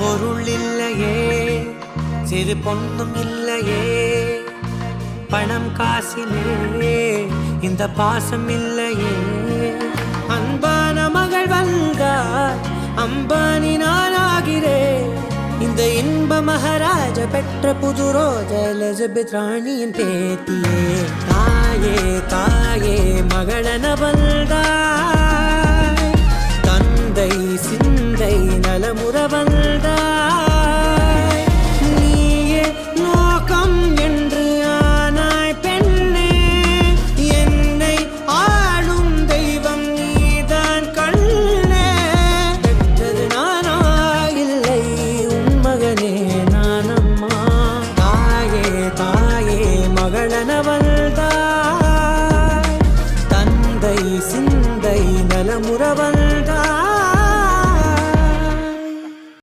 பொருள் இல்லையே, சிறு பொண்ணும் இல்லையே, பணம் காசிலே இந்த பாசம் இல்லையே. அன்பான மகள் வந்தார், அம்பானி நானாகிறேன். இந்த இன்ப மகாராஜ பெற்ற புது ரோஜ எலிசபெத் ராணியின் பேத்தியே. தாயே தாயே மகளன வந்தாய், தந்தை சிந்தை நலமுற